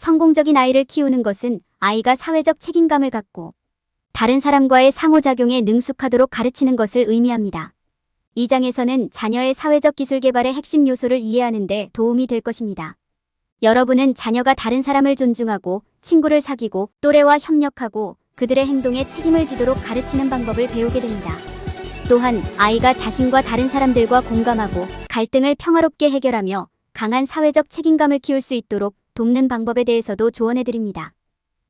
성공적인 아이를 키우는 것은 아이가 사회적 책임감을 갖고 다른 사람과의 상호작용에 능숙하도록 가르치는 것을 의미합니다. 이 장에서는 자녀의 사회적 기술 개발의 핵심 요소를 이해하는 데 도움이 될 것입니다. 여러분은 자녀가 다른 사람을 존중하고 친구를 사귀고 또래와 협력하고 그들의 행동에 책임을 지도록 가르치는 방법을 배우게 됩니다. 또한 아이가 자신과 다른 사람들과 공감하고 갈등을 평화롭게 해결하며 강한 사회적 책임감을 키울 수 있도록 돕는 방법에 대해서도 조언해드립니다.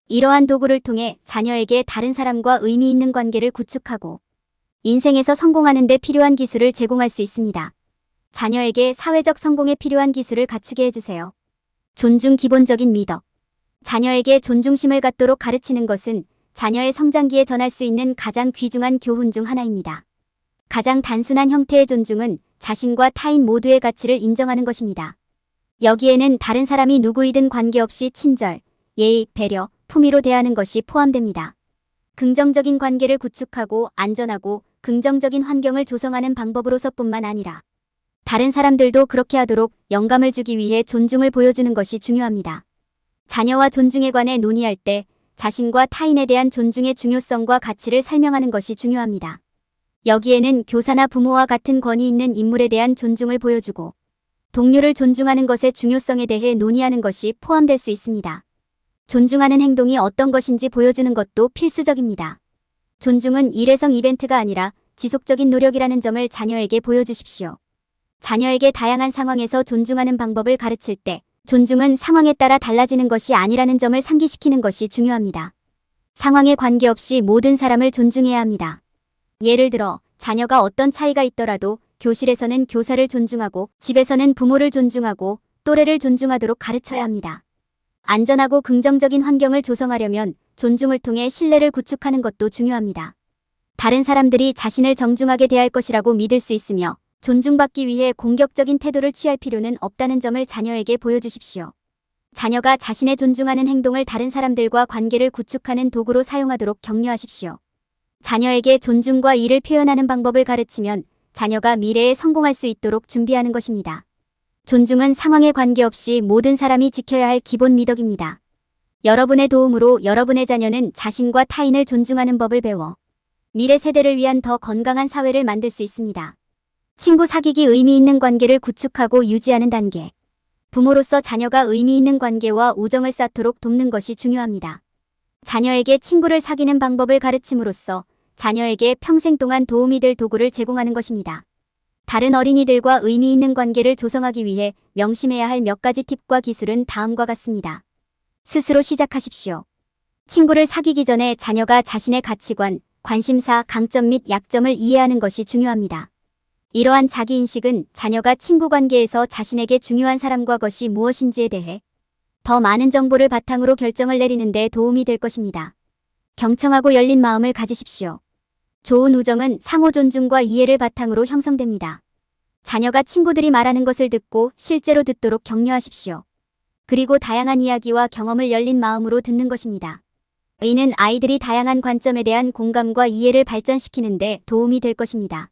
이러한 도구를 통해 자녀에게 다른 사람과 의미 있는 관계를 구축하고 인생에서 성공하는 데 필요한 기술을 제공할 수 있습니다. 자녀에게 사회적 성공에 필요한 기술을 갖추게 해주세요. 존중 기본적인 미덕. 자녀에게 존중심을 갖도록 가르치는 것은 자녀의 성장기에 전할 수 있는 가장 귀중한 교훈 중 하나입니다. 가장 단순한 형태의 존중은 자신과 타인 모두의 가치를 인정하는 것입니다. 여기에는 다른 사람이 누구이든 관계없이 친절, 예의, 배려, 품위로 대하는 것이 포함됩니다. 긍정적인 관계를 구축하고 안전하고 긍정적인 환경을 조성하는 방법으로서뿐만 아니라 다른 사람들도 그렇게 하도록 영감을 주기 위해 존중을 보여주는 것이 중요합니다. 자녀와 존중에 관해 논의할 때 자신과 타인에 대한 존중의 중요성과 가치를 설명하는 것이 중요합니다. 여기에는 교사나 부모와 같은 권위 있는 인물에 대한 존중을 보여주고 동료를 존중하는 것의 중요성에 대해 논의하는 것이 포함될 수 있습니다. 존중하는 행동이 어떤 것인지 보여주는 것도 필수적입니다. 존중은 일회성 이벤트가 아니라 지속적인 노력이라는 점을 자녀에게 보여주십시오. 자녀에게 다양한 상황에서 존중하는 방법을 가르칠 때 존중은 상황에 따라 달라지는 것이 아니라는 점을 상기시키는 것이 중요합니다. 상황에 관계없이 모든 사람을 존중해야 합니다. 예를 들어 자녀가 어떤 차이가 있더라도 교실에서는 교사를 존중하고 집에서는 부모를 존중하고 또래를 존중하도록 가르쳐야 합니다. 안전하고 긍정적인 환경을 조성하려면 존중을 통해 신뢰를 구축하는 것도 중요합니다. 다른 사람들이 자신을 정중하게 대할 것이라고 믿을 수 있으며 존중받기 위해 공격적인 태도를 취할 필요는 없다는 점을 자녀에게 보여주십시오. 자녀가 자신의 존중하는 행동을 다른 사람들과 관계를 구축하는 도구로 사용하도록 격려하십시오. 자녀에게 존중과 이를 표현하는 방법을 가르치면 자녀가 미래에 성공할 수 있도록 준비하는 것입니다. 존중은 상황에 관계없이 모든 사람이 지켜야 할 기본 미덕입니다. 여러분의 도움으로 여러분의 자녀는 자신과 타인을 존중하는 법을 배워 미래 세대를 위한 더 건강한 사회를 만들 수 있습니다. 친구 사귀기 의미 있는 관계를 구축하고 유지하는 단계. 부모로서 자녀가 의미 있는 관계와 우정을 쌓도록 돕는 것이 중요합니다. 자녀에게 친구를 사귀는 방법을 가르침으로써 자녀에게 평생 동안 도움이 될 도구를 제공하는 것입니다. 다른 어린이들과 의미 있는 관계를 조성하기 위해 명심해야 할 몇 가지 팁과 기술은 다음과 같습니다. 스스로 시작하십시오. 친구를 사귀기 전에 자녀가 자신의 가치관, 관심사, 강점 및 약점을 이해하는 것이 중요합니다. 이러한 자기인식은 자녀가 친구 관계에서 자신에게 중요한 사람과 것이 무엇인지에 대해 더 많은 정보를 바탕으로 결정을 내리는 데 도움이 될 것입니다. 경청하고 열린 마음을 가지십시오. 좋은 우정은 상호 존중과 이해를 바탕으로 형성됩니다. 자녀가 친구들이 말하는 것을 듣고 실제로 듣도록 격려하십시오. 그리고 다양한 이야기와 경험을 열린 마음으로 듣는 것입니다. 이는 아이들이 다양한 관점에 대한 공감과 이해를 발전시키는 데 도움이 될 것입니다.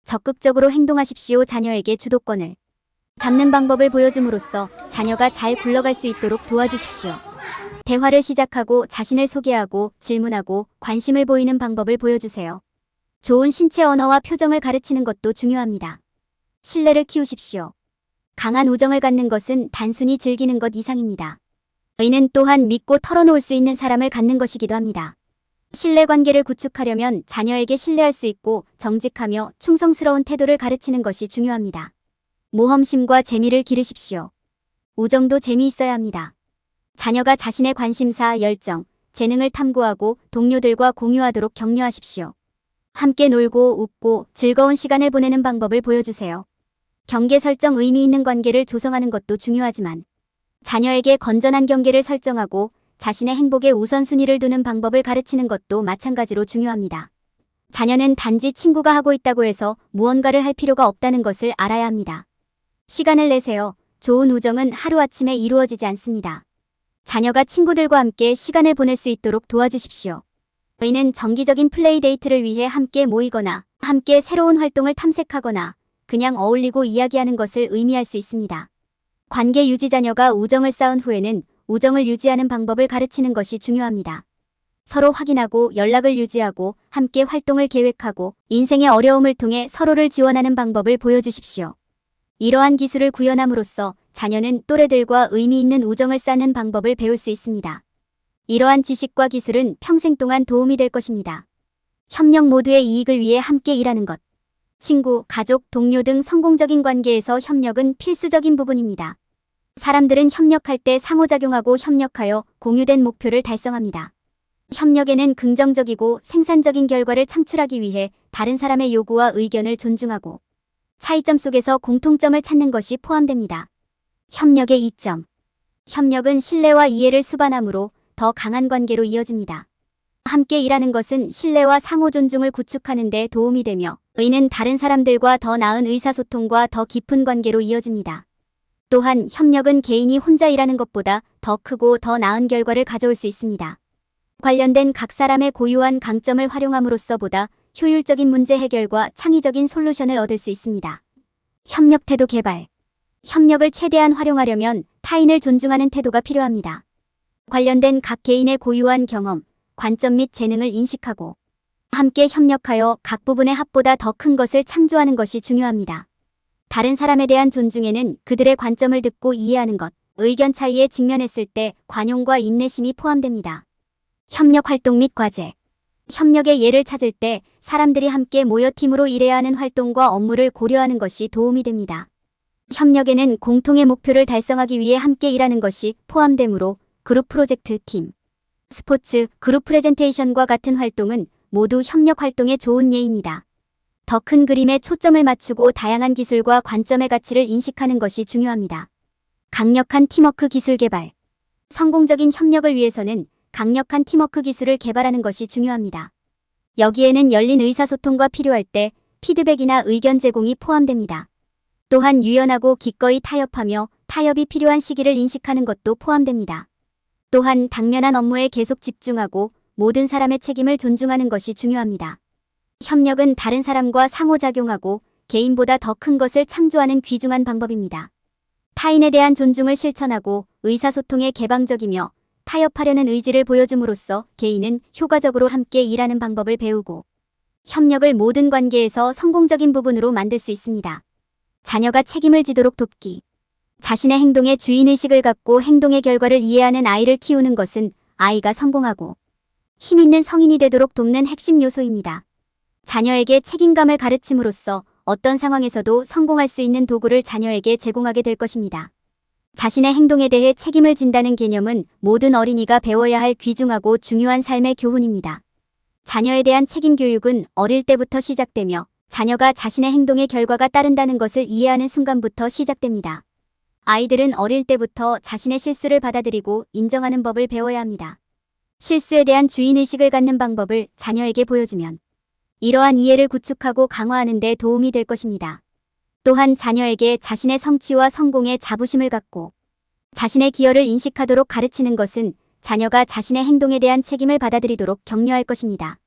적극적으로 행동하십시오. 자녀에게 주도권을 잡는 방법을 보여줌으로써 자녀가 잘 굴러갈 수 있도록 도와주십시오. 대화를 시작하고 자신을 소개하고 질문하고 관심을 보이는 방법을 보여주세요. 좋은 신체 언어와 표정을 가르치는 것도 중요합니다. 신뢰를 키우십시오. 강한 우정을 갖는 것은 단순히 즐기는 것 이상입니다. 이는 또한 믿고 털어놓을 수 있는 사람을 갖는 것이기도 합니다. 신뢰관계를 구축하려면 자녀에게 신뢰할 수 있고 정직하며 충성스러운 태도를 가르치는 것이 중요합니다. 모험심과 재미를 기르십시오. 우정도 재미있어야 합니다. 자녀가 자신의 관심사, 열정, 재능을 탐구하고 동료들과 공유하도록 격려하십시오. 함께 놀고 웃고 즐거운 시간을 보내는 방법을 보여주세요. 경계 설정. 의미 있는 관계를 조성하는 것도 중요하지만 자녀에게 건전한 경계를 설정하고 자신의 행복에 우선순위를 두는 방법을 가르치는 것도 마찬가지로 중요합니다. 자녀는 단지 친구가 하고 있다고 해서 무언가를 할 필요가 없다는 것을 알아야 합니다. 시간을 내세요. 좋은 우정은 하루아침에 이루어지지 않습니다. 자녀가 친구들과 함께 시간을 보낼 수 있도록 도와주십시오. 이는 정기적인 플레이 데이트를 위해 함께 모이거나 함께 새로운 활동을 탐색하거나 그냥 어울리고 이야기하는 것을 의미할 수 있습니다. 관계 유지. 자녀가 우정을 쌓은 후에는 우정을 유지하는 방법을 가르치는 것이 중요합니다. 서로 확인하고 연락을 유지하고 함께 활동을 계획하고 인생의 어려움을 통해 서로를 지원하는 방법을 보여주십시오. 이러한 기술을 구현함으로써 자녀는 또래들과 의미 있는 우정을 쌓는 방법을 배울 수 있습니다. 이러한 지식과 기술은 평생 동안 도움이 될 것입니다. 협력 모두의 이익을 위해 함께 일하는 것. 친구, 가족, 동료 등 성공적인 관계에서 협력은 필수적인 부분입니다. 사람들은 협력할 때 상호작용하고 협력하여 공유된 목표를 달성합니다. 협력에는 긍정적이고 생산적인 결과를 창출하기 위해 다른 사람의 요구와 의견을 존중하고 차이점 속에서 공통점을 찾는 것이 포함됩니다. 협력의 이점. 협력은 신뢰와 이해를 수반함으로 더 강한 관계로 이어집니다. 함께 일하는 것은 신뢰와 상호 존중을 구축하는 데 도움이 되며 이는 다른 사람들과 더 나은 의사소통과 더 깊은 관계로 이어집니다. 또한 협력은 개인이 혼자 일하는 것보다 더 크고 더 나은 결과를 가져올 수 있습니다. 관련된 각 사람의 고유한 강점을 활용함으로써 보다 효율적인 문제 해결과 창의적인 솔루션을 얻을 수 있습니다. 협력 태도 개발. 협력을 최대한 활용하려면 타인을 존중하는 태도가 필요합니다. 관련된 각 개인의 고유한 경험, 관점 및 재능을 인식하고 함께 협력하여 각 부분의 합보다 더 큰 것을 창조하는 것이 중요합니다. 다른 사람에 대한 존중에는 그들의 관점을 듣고 이해하는 것, 의견 차이에 직면했을 때 관용과 인내심이 포함됩니다. 협력 활동 및 과제. 협력의 예를 찾을 때 사람들이 함께 모여 팀으로 일해야 하는 활동과 업무를 고려하는 것이 도움이 됩니다. 협력에는 공통의 목표를 달성하기 위해 함께 일하는 것이 포함되므로 그룹 프로젝트, 팀, 스포츠, 그룹 프레젠테이션과 같은 활동은 모두 협력 활동의 좋은 예입니다. 더 큰 그림에 초점을 맞추고 다양한 기술과 관점의 가치를 인식하는 것이 중요합니다. 강력한 팀워크 기술 개발. 성공적인 협력을 위해서는 강력한 팀워크 기술을 개발하는 것이 중요합니다. 여기에는 열린 의사소통과 필요할 때 피드백이나 의견 제공이 포함됩니다. 또한 유연하고 기꺼이 타협하며 타협이 필요한 시기를 인식하는 것도 포함됩니다. 또한 당면한 업무에 계속 집중하고 모든 사람의 책임을 존중하는 것이 중요합니다. 협력은 다른 사람과 상호작용하고 개인보다 더 큰 것을 창조하는 귀중한 방법입니다. 타인에 대한 존중을 실천하고 의사소통에 개방적이며 타협하려는 의지를 보여줌으로써 개인은 효과적으로 함께 일하는 방법을 배우고 협력을 모든 관계에서 성공적인 부분으로 만들 수 있습니다. 자녀가 책임을 지도록 돕기. 자신의 행동에 주인의식을 갖고 행동의 결과를 이해하는 아이를 키우는 것은 아이가 성공하고 힘 있는 성인이 되도록 돕는 핵심 요소입니다. 자녀에게 책임감을 가르침으로써 어떤 상황에서도 성공할 수 있는 도구를 자녀에게 제공하게 될 것입니다. 자신의 행동에 대해 책임을 진다는 개념은 모든 어린이가 배워야 할 귀중하고 중요한 삶의 교훈입니다. 자녀에 대한 책임 교육은 어릴 때부터 시작되며 자녀가 자신의 행동의 결과가 따른다는 것을 이해하는 순간부터 시작됩니다. 아이들은 어릴 때부터 자신의 실수를 받아들이고 인정하는 법을 배워야 합니다. 실수에 대한 주인의식을 갖는 방법을 자녀에게 보여주면 이러한 이해를 구축하고 강화하는 데 도움이 될 것입니다. 또한 자녀에게 자신의 성취와 성공에 자부심을 갖고 자신의 기여를 인식하도록 가르치는 것은 자녀가 자신의 행동에 대한 책임을 받아들이도록 격려할 것입니다.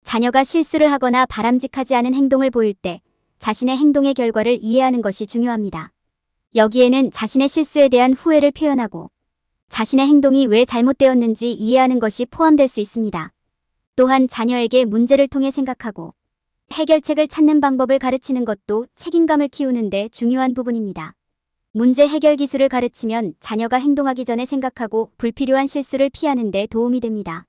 자녀가 실수를 하거나 바람직하지 않은 행동을 보일 때 자신의 행동의 결과를 이해하는 것이 중요합니다. 여기에는 자신의 실수에 대한 후회를 표현하고 자신의 행동이 왜 잘못되었는지 이해하는 것이 포함될 수 있습니다. 또한 자녀에게 문제를 통해 생각하고 해결책을 찾는 방법을 가르치는 것도 책임감을 키우는 데 중요한 부분입니다. 문제 해결 기술을 가르치면 자녀가 행동하기 전에 생각하고 불필요한 실수를 피하는 데 도움이 됩니다.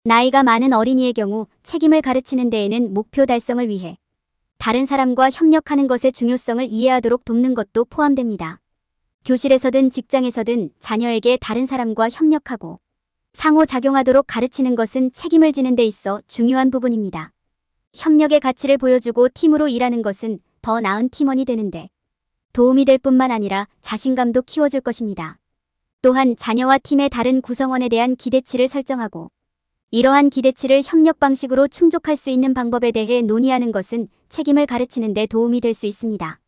나이가 많은 어린이의 경우 책임을 가르치는 데에는 목표 달성을 위해 다른 사람과 협력하는 것의 중요성을 이해하도록 돕는 것도 포함됩니다. 교실에서든 직장에서든 자녀에게 다른 사람과 협력하고 상호작용하도록 가르치는 것은 책임을 지는 데 있어 중요한 부분입니다. 협력의 가치를 보여주고 팀으로 일하는 것은 더 나은 팀원이 되는데 도움이 될 뿐만 아니라 자신감도 키워줄 것입니다. 또한 자녀와 팀의 다른 구성원에 대한 기대치를 설정하고 이러한 기대치를 협력 방식으로 충족할 수 있는 방법에 대해 논의하는 것은 책임을 가르치는 데 도움이 될 수 있습니다.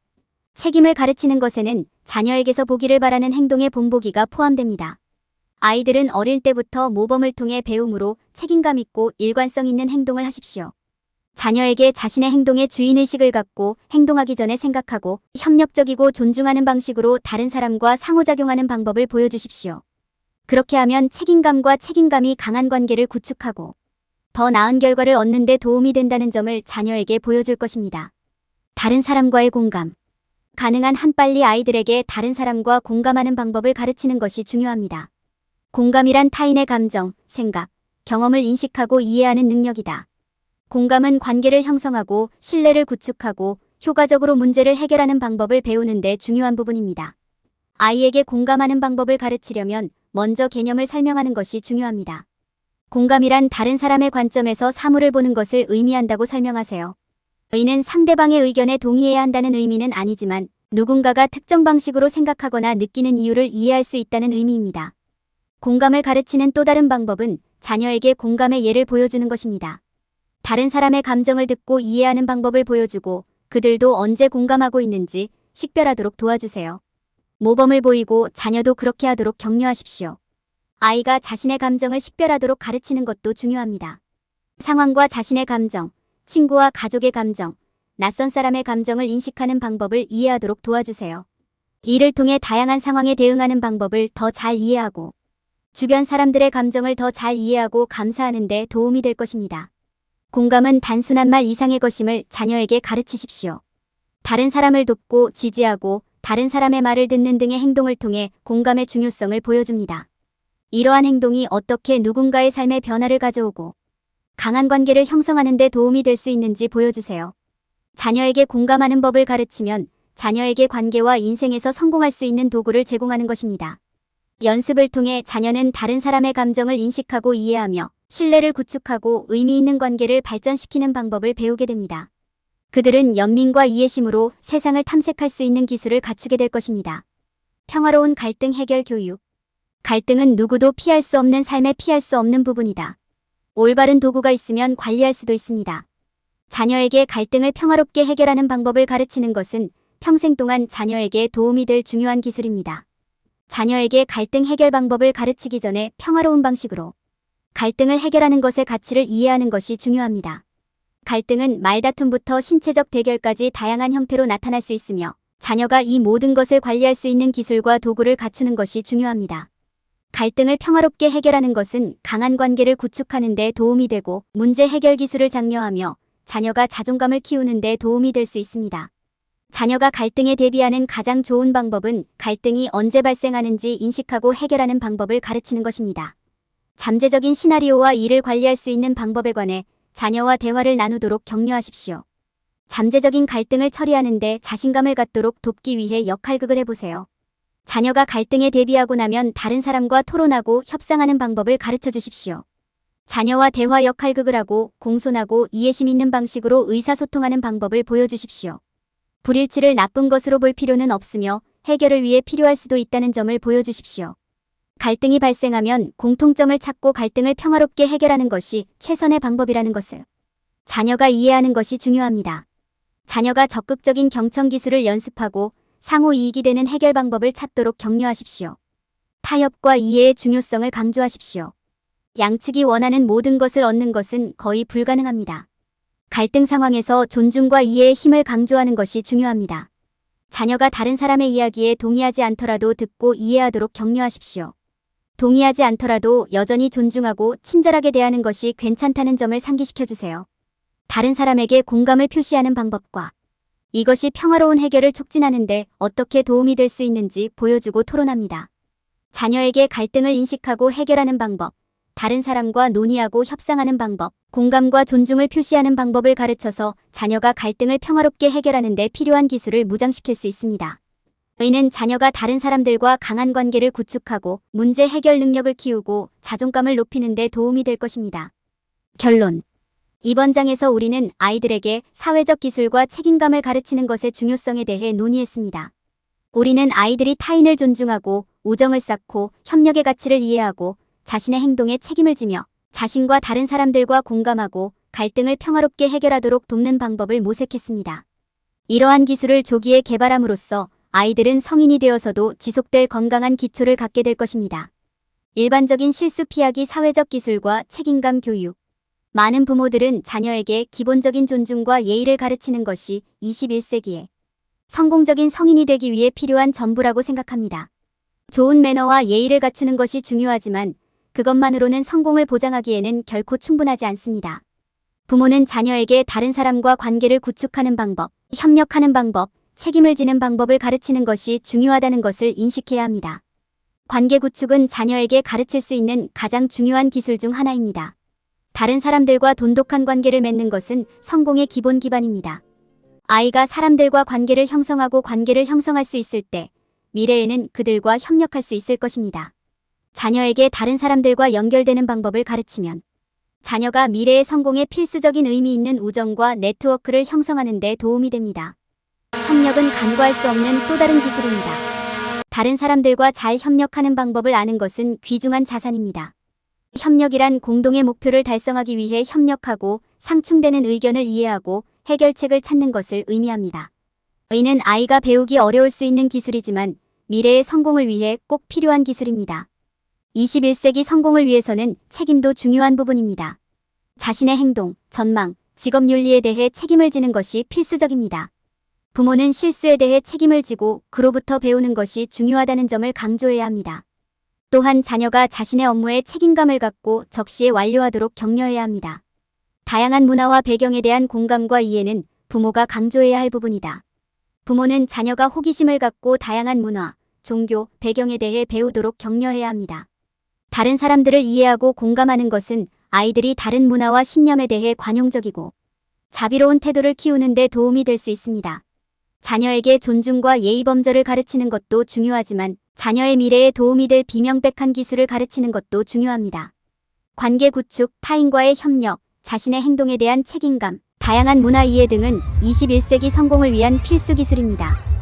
책임을 가르치는 것에는 자녀에게서 보기를 바라는 행동의 본보기가 포함됩니다. 아이들은 어릴 때부터 모범을 통해 배움으로 책임감 있고 일관성 있는 행동을 하십시오. 자녀에게 자신의 행동에 주인의식을 갖고 행동하기 전에 생각하고 협력적이고 존중하는 방식으로 다른 사람과 상호작용하는 방법을 보여주십시오. 그렇게 하면 책임감이 강한 관계를 구축하고 더 나은 결과를 얻는 데 도움이 된다는 점을 자녀에게 보여줄 것입니다. 다른 사람과의 공감. 가능한 한 빨리 아이들에게 다른 사람과 공감하는 방법을 가르치는 것이 중요합니다. 공감이란 타인의 감정, 생각, 경험을 인식하고 이해하는 능력이다. 공감은 관계를 형성하고 신뢰를 구축하고 효과적으로 문제를 해결하는 방법을 배우는 데 중요한 부분입니다. 아이에게 공감하는 방법을 가르치려면 먼저 개념을 설명하는 것이 중요합니다. 공감이란 다른 사람의 관점에서 사물을 보는 것을 의미한다고 설명하세요. 이는 상대방의 의견에 동의해야 한다는 의미는 아니지만 누군가가 특정 방식으로 생각하거나 느끼는 이유를 이해할 수 있다는 의미입니다. 공감을 가르치는 또 다른 방법은 자녀에게 공감의 예를 보여주는 것입니다. 다른 사람의 감정을 듣고 이해하는 방법을 보여주고 그들도 언제 공감하고 있는지 식별하도록 도와주세요. 모범을 보이고 자녀도 그렇게 하도록 격려하십시오. 아이가 자신의 감정을 식별하도록 가르치는 것도 중요합니다. 상황과 자신의 감정, 친구와 가족의 감정, 낯선 사람의 감정을 인식하는 방법을 이해하도록 도와주세요. 이를 통해 다양한 상황에 대응하는 방법을 더 잘 이해하고 주변 사람들의 감정을 더 잘 이해하고 감사하는 데 도움이 될 것입니다. 공감은 단순한 말 이상의 것임을 자녀에게 가르치십시오. 다른 사람을 돕고 지지하고 다른 사람의 말을 듣는 등의 행동을 통해 공감의 중요성을 보여줍니다. 이러한 행동이 어떻게 누군가의 삶에 변화를 가져오고 강한 관계를 형성하는 데 도움이 될 수 있는지 보여주세요. 자녀에게 공감하는 법을 가르치면 자녀에게 관계와 인생에서 성공할 수 있는 도구를 제공하는 것입니다. 연습을 통해 자녀는 다른 사람의 감정을 인식하고 이해하며 신뢰를 구축하고 의미 있는 관계를 발전시키는 방법을 배우게 됩니다. 그들은 연민과 이해심으로 세상을 탐색할 수 있는 기술을 갖추게 될 것입니다. 평화로운 갈등 해결 교육. 갈등은 누구도 피할 수 없는 삶에 피할 수 없는 부분이다. 올바른 도구가 있으면 관리할 수도 있습니다. 자녀에게 갈등을 평화롭게 해결하는 방법을 가르치는 것은 평생 동안 자녀에게 도움이 될 중요한 기술입니다. 자녀에게 갈등 해결 방법을 가르치기 전에 평화로운 방식으로 갈등을 해결하는 것의 가치를 이해하는 것이 중요합니다. 갈등은 말다툼부터 신체적 대결까지 다양한 형태로 나타날 수 있으며 자녀가 이 모든 것을 관리할 수 있는 기술과 도구를 갖추는 것이 중요합니다. 갈등을 평화롭게 해결하는 것은 강한 관계를 구축하는 데 도움이 되고 문제 해결 기술을 장려하며 자녀가 자존감을 키우는 데 도움이 될 수 있습니다. 자녀가 갈등에 대비하는 가장 좋은 방법은 갈등이 언제 발생하는지 인식하고 해결하는 방법을 가르치는 것입니다. 잠재적인 시나리오와 이를 관리할 수 있는 방법에 관해 자녀와 대화를 나누도록 격려하십시오. 잠재적인 갈등을 처리하는 데 자신감을 갖도록 돕기 위해 역할극을 해보세요. 자녀가 갈등에 대비하고 나면 다른 사람과 토론하고 협상하는 방법을 가르쳐 주십시오. 자녀와 대화 역할극을 하고 공손하고 이해심 있는 방식으로 의사소통하는 방법을 보여주십시오. 불일치를 나쁜 것으로 볼 필요는 없으며 해결을 위해 필요할 수도 있다는 점을 보여주십시오. 갈등이 발생하면 공통점을 찾고 갈등을 평화롭게 해결하는 것이 최선의 방법이라는 것을 자녀가 이해하는 것이 중요합니다. 자녀가 적극적인 경청 기술을 연습하고 상호 이익이 되는 해결 방법을 찾도록 격려하십시오. 타협과 이해의 중요성을 강조하십시오. 양측이 원하는 모든 것을 얻는 것은 거의 불가능합니다. 갈등 상황에서 존중과 이해의 힘을 강조하는 것이 중요합니다. 자녀가 다른 사람의 이야기에 동의하지 않더라도 듣고 이해하도록 격려하십시오. 동의하지 않더라도 여전히 존중하고 친절하게 대하는 것이 괜찮다는 점을 상기시켜주세요. 다른 사람에게 공감을 표시하는 방법과 이것이 평화로운 해결을 촉진하는데 어떻게 도움이 될 수 있는지 보여주고 토론합니다. 자녀에게 갈등을 인식하고 해결하는 방법, 다른 사람과 논의하고 협상하는 방법, 공감과 존중을 표시하는 방법을 가르쳐서 자녀가 갈등을 평화롭게 해결하는 데 필요한 기술을 무장시킬 수 있습니다. 이는 자녀가 다른 사람들과 강한 관계를 구축하고 문제 해결 능력을 키우고 자존감을 높이는 데 도움이 될 것입니다. 결론. 이번 장에서 우리는 아이들에게 사회적 기술과 책임감을 가르치는 것의 중요성에 대해 논의했습니다. 우리는 아이들이 타인을 존중하고 우정을 쌓고 협력의 가치를 이해하고 자신의 행동에 책임을 지며 자신과 다른 사람들과 공감하고 갈등을 평화롭게 해결하도록 돕는 방법을 모색했습니다. 이러한 기술을 조기에 개발함으로써 아이들은 성인이 되어서도 지속될 건강한 기초를 갖게 될 것입니다. 일반적인 실수 피하기 사회적 기술과 책임감 교육. 많은 부모들은 자녀에게 기본적인 존중과 예의를 가르치는 것이 21세기에 성공적인 성인이 되기 위해 필요한 전부라고 생각합니다. 좋은 매너와 예의를 갖추는 것이 중요하지만 그것만으로는 성공을 보장하기에는 결코 충분하지 않습니다. 부모는 자녀에게 다른 사람과 관계를 구축하는 방법, 협력하는 방법, 책임을 지는 방법을 가르치는 것이 중요하다는 것을 인식해야 합니다. 관계 구축은 자녀에게 가르칠 수 있는 가장 중요한 기술 중 하나입니다. 다른 사람들과 돈독한 관계를 맺는 것은 성공의 기본 기반입니다. 아이가 사람들과 관계를 형성하고 관계를 형성할 수 있을 때 미래에는 그들과 협력할 수 있을 것입니다. 자녀에게 다른 사람들과 연결되는 방법을 가르치면 자녀가 미래의 성공에 필수적인 의미 있는 우정과 네트워크를 형성하는 데 도움이 됩니다. 협력은 간과할 수 없는 또 다른 기술입니다. 다른 사람들과 잘 협력하는 방법을 아는 것은 귀중한 자산입니다. 협력이란 공동의 목표를 달성하기 위해 협력하고 상충되는 의견을 이해하고 해결책을 찾는 것을 의미합니다. 이는 아이가 배우기 어려울 수 있는 기술이지만 미래의 성공을 위해 꼭 필요한 기술입니다. 21세기 성공을 위해서는 책임도 중요한 부분입니다. 자신의 행동, 전망, 직업 윤리에 대해 책임을 지는 것이 필수적입니다. 부모는 실수에 대해 책임을 지고 그로부터 배우는 것이 중요하다는 점을 강조해야 합니다. 또한 자녀가 자신의 업무에 책임감을 갖고 적시에 완료하도록 격려해야 합니다. 다양한 문화와 배경에 대한 공감과 이해는 부모가 강조해야 할 부분이다. 부모는 자녀가 호기심을 갖고 다양한 문화, 종교, 배경에 대해 배우도록 격려해야 합니다. 다른 사람들을 이해하고 공감하는 것은 아이들이 다른 문화와 신념에 대해 관용적이고 자비로운 태도를 키우는 데 도움이 될 수 있습니다. 자녀에게 존중과 예의 범절을 가르치는 것도 중요하지만 자녀의 미래에 도움이 될 비명백한 기술을 가르치는 것도 중요합니다. 관계 구축, 타인과의 협력, 자신의 행동에 대한 책임감, 다양한 문화 이해 등은 21세기 성공을 위한 필수 기술입니다.